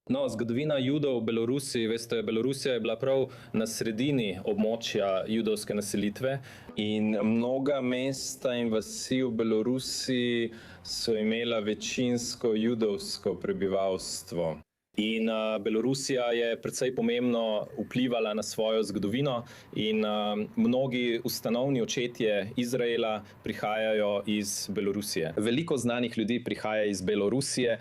No, zgodovina Judov v Belorusiji, veste, Belorusija je bila prav na sredini območja judovske naselitve in mnoga mesta in vasi v Belorusiji so imela večinsko judovsko prebivalstvo. In Belorusija je precej pomembno vplivala na svojo zgodovino in mnogi ustanovni očetje Izraela prihajajo iz Belorusije. Veliko znanih ljudi prihaja iz Belorusije.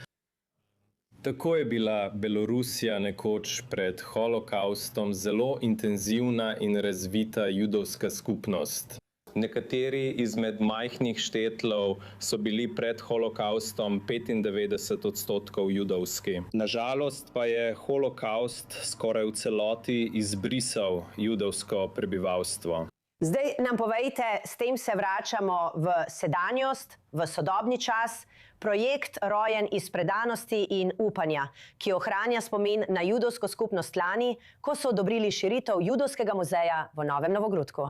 Tako je bila Belorusija nekoč pred holokaustom zelo intenzivna in razvita judovska skupnost. Nekateri izmed majhnih štetlov so bili pred holokaustom 95% judovski. Nažalost pa je holokaust skoraj v celoti izbrisal judovsko prebivalstvo. Zdaj nam povejte, s tem se vračamo v sedanjost, v sodobni čas, projekt rojen iz predanosti in upanja, ki ohranja spomin na judovsko skupnost lani, ko so odobrili širitev Judovskega muzeja v Novem Novogrudku.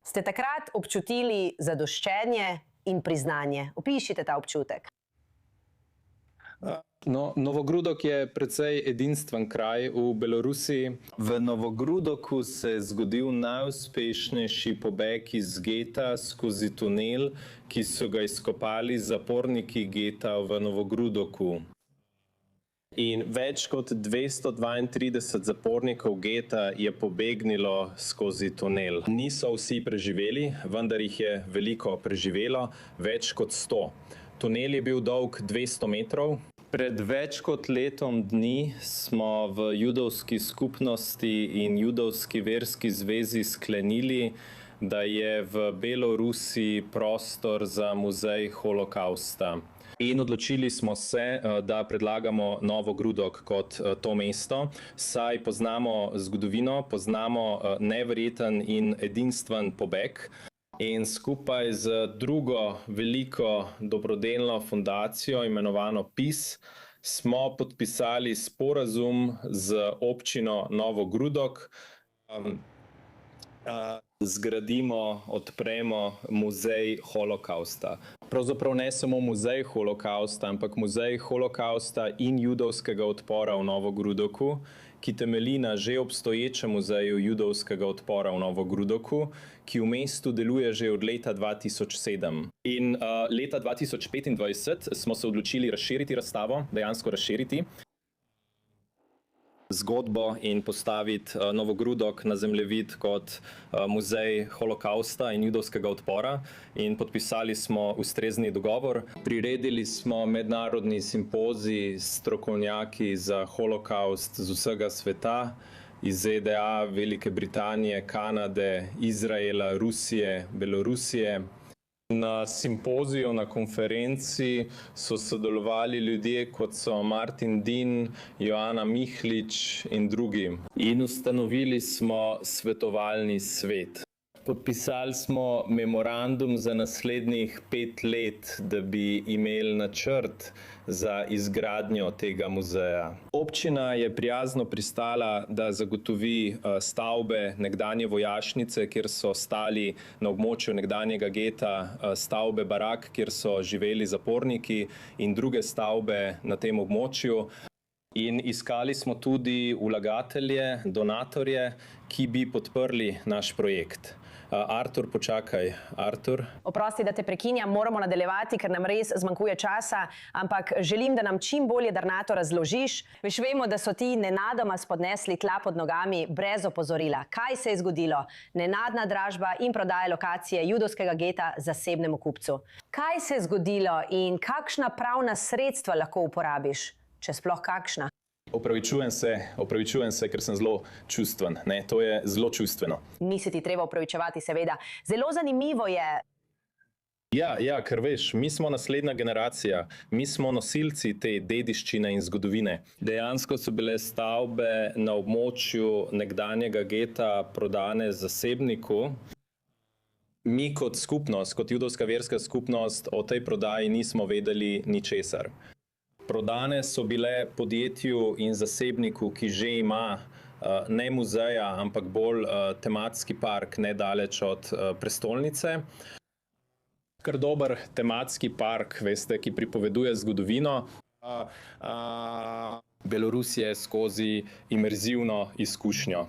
Ste takrat občutili zadoščenje in priznanje? Opišite ta občutek. No, Novogrudok je precej edinstven kraj v Belorusiji. V Novogrudoku se je zgodil najuspešnejši pobeg iz geta skozi tunel, ki so ga izkopali zaporniki geta v Novogrudoku. In več kot 232 zapornikov geta je pobegnilo skozi tunel. Niso vsi preživeli, vendar jih je veliko preživelo, več kot 100. Tunel je bil dolg 200 metrov. Pred več kot letom dni smo v judovski skupnosti in judovski verski zvezi sklenili, da je v Belorusiji prostor za muzej holokausta. In odločili smo se, da predlagamo Novogrudok kot to mesto, saj poznamo zgodovino, poznamo neverjeten in edinstven pobeg. In skupaj z drugo veliko dobrodelno fundacijo, imenovano PIS, smo podpisali sporazum z občino Novogrudok. Zgradimo, odpremo muzej holokausta. Pravzaprav ne samo muzej holokausta, ampak muzej holokausta in judovskega odpora v Novogrudoku, ki temelji na že obstoječem muzeju judovskega odpora v Novogrudoku, ki v mestu deluje že od leta 2007. In leta 2025 smo se odločili razširiti razstavo, dejansko razširiti zgodbo in postaviti Novogrudok na zemljevid kot muzej holokausta in judovskega odpora. In podpisali smo ustrezni dogovor. Priredili smo mednarodni simpozij s strokovnjaki za holokaust z vsega sveta, iz ZDA, Velike Britanije, Kanade, Izraela, Rusije, Belorusije. Na simpoziju, na konferenci so sodelovali ljudje, kot so Martin Din, Joana Mihlič in drugi. In ustanovili smo svetovalni svet. Podpisali smo memorandum za naslednjih 5 let, da bi imeli načrt za izgradnjo tega muzeja. Občina je prijazno pristala, da zagotovi stavbe nekdanje vojašnice, kjer so stali na območju nekdanjega geta, stavbe barak, kjer so živeli zaporniki, in druge stavbe na tem območju. In iskali smo tudi vlagatelje, donatorje, ki bi podprli naš projekt. Artur, počakaj. Artur? Oprosti, da te prekinjam, moramo nadaljevati, ker nam res zmanjkuje časa, ampak želim, da nam čim bolj jedrnato razložiš. Veš, vemo, da so ti nenadoma spodnesli tla pod nogami brez opozorila. Kaj se je zgodilo? Nenadna dražba in prodaja lokacije judovskega geta zasebnemu kupcu. Kaj se je zgodilo in kakšna pravna sredstva lahko uporabiš? Če sploh kakšna? Opravičujem se, ker sem zelo čustven. Ne, to je zelo čustveno. Ni se ti treba opravičevati, seveda. Zelo zanimivo je. Ja, ker veš, mi smo naslednja generacija. Mi smo nosilci te dediščine in zgodovine. Dejansko so bile stavbe na območju nekdanjega geta prodane zasebniku. Mi kot skupnost, kot judovska verska skupnost, o tej prodaji nismo vedeli ničesar. Prodane so bile podjetju in zasebniku, ki že ima ne muzeja, ampak bolj tematski park nedaleč od prestolnice. Kar dober tematski park, veste, ki pripoveduje zgodovino. Belorusije skozi imerzivno izkušnjo.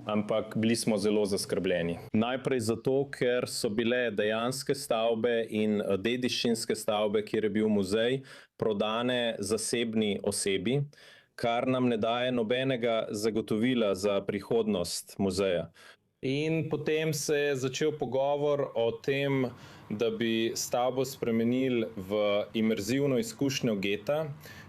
Ampak bili smo zelo zaskrbljeni. Najprej zato, ker so bile dejanske stavbe in dediščinske stavbe, kjer je bil muzej, prodane zasebni osebi, kar nam ne daje nobenega zagotovila za prihodnost muzeja. In potem se je začel pogovor o tem, da bi stavbo spremenili v imerzivno izkušnjo geta,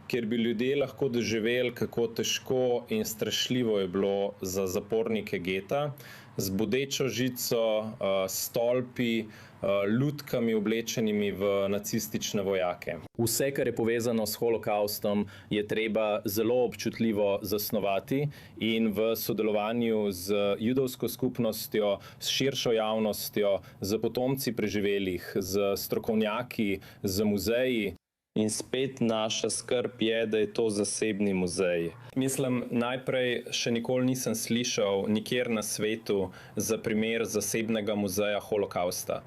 kjer bi ljudje lahko doživeli, kako težko in strašljivo je bilo za zapornike geta, z bodečo žico, stolpi, lutkami oblečenimi v nacistične vojake. Vse, kar je povezano s holokaustom, je treba zelo občutljivo zasnovati in v sodelovanju z judovsko skupnostjo, s širšo javnostjo, z potomci preživelih, z strokovnjaki, z muzeji. In spet naša skrb je, da je to zasebni muzej. Mislim, najprej še nikoli nisem slišal nikjer na svetu za primer zasebnega muzeja holokausta.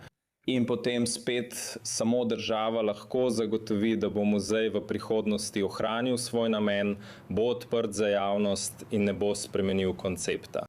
In potem spet samo država lahko zagotovi, da bo muzej v prihodnosti ohranil svoj namen, bo odprt za javnost in ne bo spremenil koncepta.